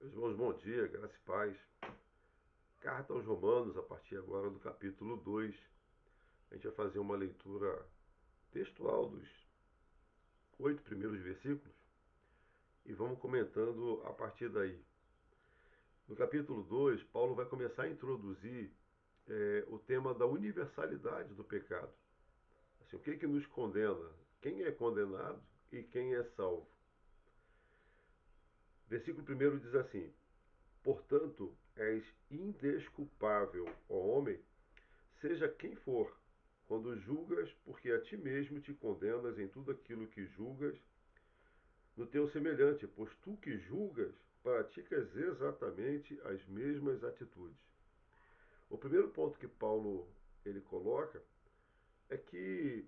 Meus irmãos, bom dia, graça e paz. Carta aos Romanos, a partir agora do capítulo 2. A gente vai fazer uma leitura textual dos 8 primeiros versículos e vamos comentando a partir daí. No capítulo 2, Paulo vai começar a introduzir o tema da universalidade do pecado. Assim, o que nos condena? Quem é condenado e quem é salvo? Versículo 1 diz assim: Portanto, és indesculpável, ó homem, seja quem for, quando julgas, porque a ti mesmo te condenas em tudo aquilo que julgas no teu semelhante, pois tu que julgas praticas exatamente as mesmas atitudes. O primeiro ponto que Paulo ele coloca é que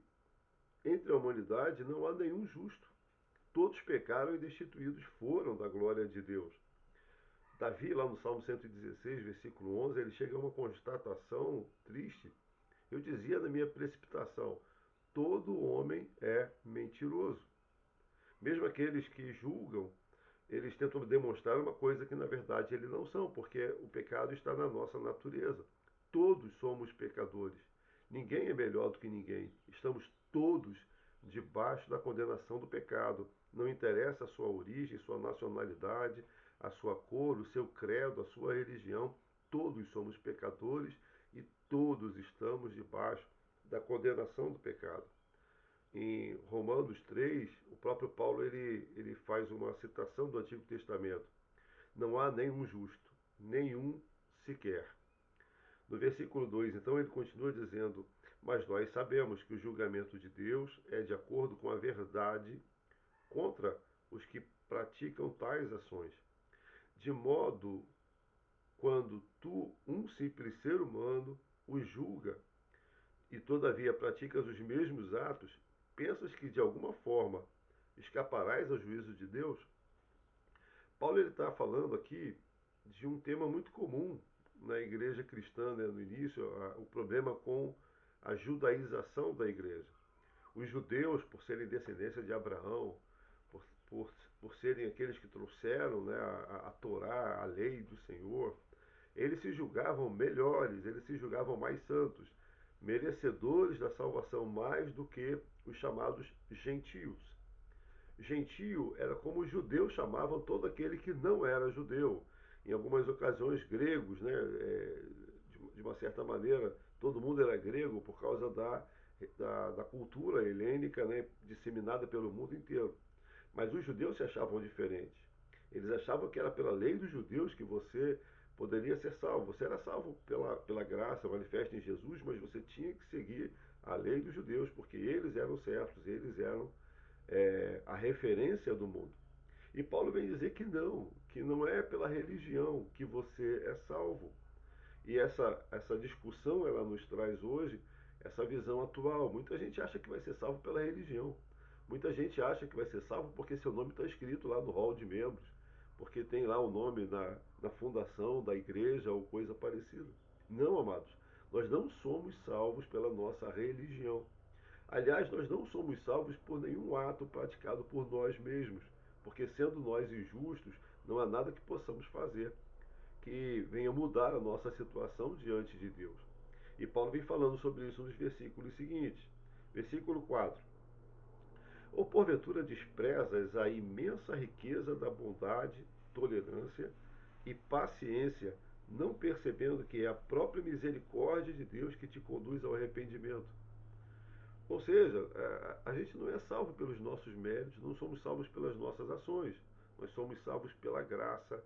entre a humanidade não há nenhum justo. Todos pecaram e destituídos foram da glória de Deus. Davi, lá no Salmo 116, versículo 11, ele chega a uma constatação triste. Eu dizia na minha precipitação: todo homem é mentiroso. Mesmo aqueles que julgam, eles tentam demonstrar uma coisa que na verdade eles não são, porque o pecado está na nossa natureza. Todos somos pecadores. Ninguém é melhor do que ninguém. Estamos todos debaixo da condenação do pecado. Não interessa a sua origem, sua nacionalidade, a sua cor, o seu credo, a sua religião. Todos somos pecadores e todos estamos debaixo da condenação do pecado. Em Romanos 3, o próprio Paulo ele faz uma citação do Antigo Testamento. Não há nenhum justo, nenhum sequer. No versículo 2, então, ele continua dizendo: Mas nós sabemos que o julgamento de Deus é de acordo com a verdade contra os que praticam tais ações. De modo, quando tu, um simples ser humano, os julga e todavia praticas os mesmos atos, pensas que de alguma forma escaparás ao juízo de Deus? Paulo está falando aqui de um tema muito comum na igreja cristã, né, no início, o problema com a judaização da igreja. Os judeus, por serem descendência de Abraão, por serem aqueles que trouxeram, né, a Torá, a lei do Senhor, eles se julgavam melhores, eles se julgavam mais santos, merecedores da salvação mais do que os chamados gentios. Gentio era como os judeus chamavam todo aquele que não era judeu. Em algumas ocasiões, gregos, né, de uma certa maneira, todo mundo era grego por causa da cultura helênica, né, disseminada pelo mundo inteiro. Mas os judeus se achavam diferentes. Eles achavam que era pela lei dos judeus que você poderia ser salvo. Você era salvo pela graça manifesta em Jesus, mas você tinha que seguir a lei dos judeus, porque eles eram certos, eles eram a referência do mundo. E Paulo vem dizer que não é pela religião que você é salvo. E essa discussão ela nos traz hoje essa visão atual. Muita gente acha que vai ser salvo pela religião. Muita gente acha que vai ser salvo porque seu nome está escrito lá no hall de membros, porque tem lá o nome na fundação da igreja ou coisa parecida. Não, amados, nós não somos salvos pela nossa religião. Aliás, nós não somos salvos por nenhum ato praticado por nós mesmos, porque sendo nós injustos, não há nada que possamos fazer que venha mudar a nossa situação diante de Deus. E Paulo vem falando sobre isso nos versículos seguintes. Versículo 4: Ou porventura desprezas a imensa riqueza da bondade, tolerância e paciência, não percebendo que é a própria misericórdia de Deus que te conduz ao arrependimento? Ou seja, a gente não é salvo pelos nossos méritos, não somos salvos pelas nossas ações. Nós somos salvos pela graça,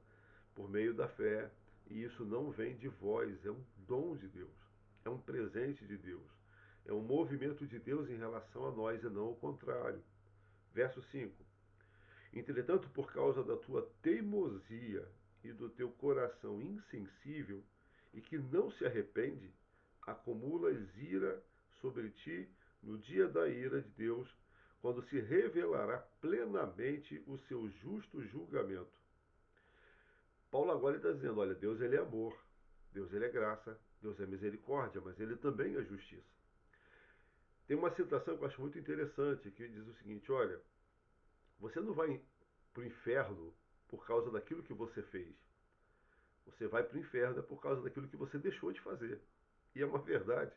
por meio da fé. E isso não vem de vós, é um dom de Deus, é um presente de Deus, é um movimento de Deus em relação a nós e não o contrário. Verso 5: Entretanto, por causa da tua teimosia e do teu coração insensível, e que não se arrepende, acumulas ira sobre ti no dia da ira de Deus, quando se revelará plenamente o seu justo julgamento. Paulo agora está dizendo: olha, Deus ele é amor, Deus ele é graça, Deus é misericórdia, mas ele também é justiça. Tem uma citação que eu acho muito interessante que diz o seguinte: olha, você não vai para o inferno por causa daquilo que você fez. Você vai para o inferno é por causa daquilo que você deixou de fazer. E é uma verdade.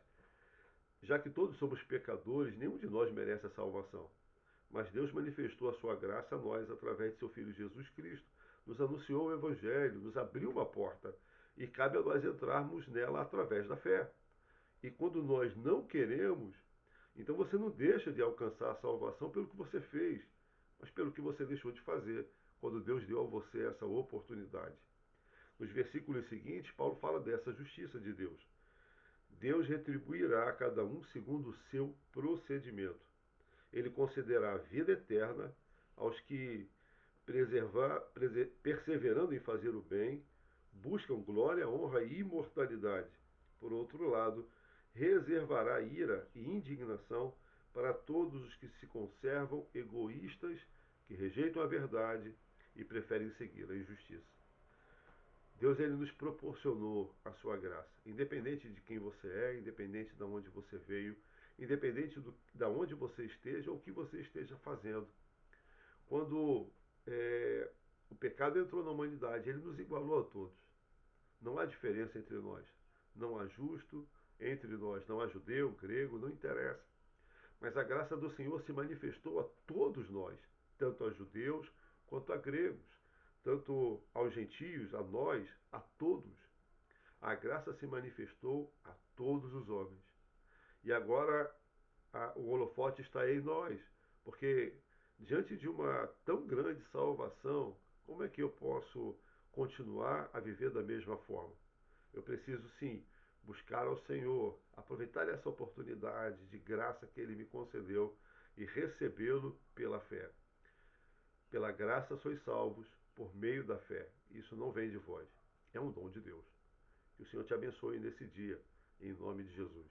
Já que todos somos pecadores, nenhum de nós merece a salvação. Mas Deus manifestou a sua graça a nós através de seu Filho Jesus Cristo. Nos anunciou o Evangelho, nos abriu uma porta. E cabe a nós entrarmos nela através da fé. E quando nós não queremos, então você não deixa de alcançar a salvação pelo que você fez, mas pelo que você deixou de fazer, quando Deus deu a você essa oportunidade. Nos versículos seguintes, Paulo fala dessa justiça de Deus. Deus retribuirá a cada um segundo o seu procedimento. Ele concederá a vida eterna aos que, perseverando em fazer o bem, buscam glória, honra e imortalidade. Por outro lado, reservará ira e indignação para todos os que se conservam egoístas, que rejeitam a verdade e preferem seguir a injustiça. Deus ele nos proporcionou a sua graça, independente de quem você é, independente de onde você veio, independente de onde você esteja ou o que você esteja fazendo. Quando o pecado entrou na humanidade, ele nos igualou a todos. Não há diferença entre nós. Não há justo entre nós. Não há judeu, grego, não interessa. Mas a graça do Senhor se manifestou a todos nós, tanto a judeus quanto a gregos, tanto aos gentios, a nós, a todos. A graça se manifestou a todos os homens. E agora o holofote está em nós, porque diante de uma tão grande salvação, como é que eu posso continuar a viver da mesma forma? Eu preciso sim buscar ao Senhor, aproveitar essa oportunidade de graça que Ele me concedeu e recebê-lo pela fé. Pela graça sois salvos por meio da fé. Isso não vem de vós, é um dom de Deus. Que o Senhor te abençoe nesse dia, em nome de Jesus.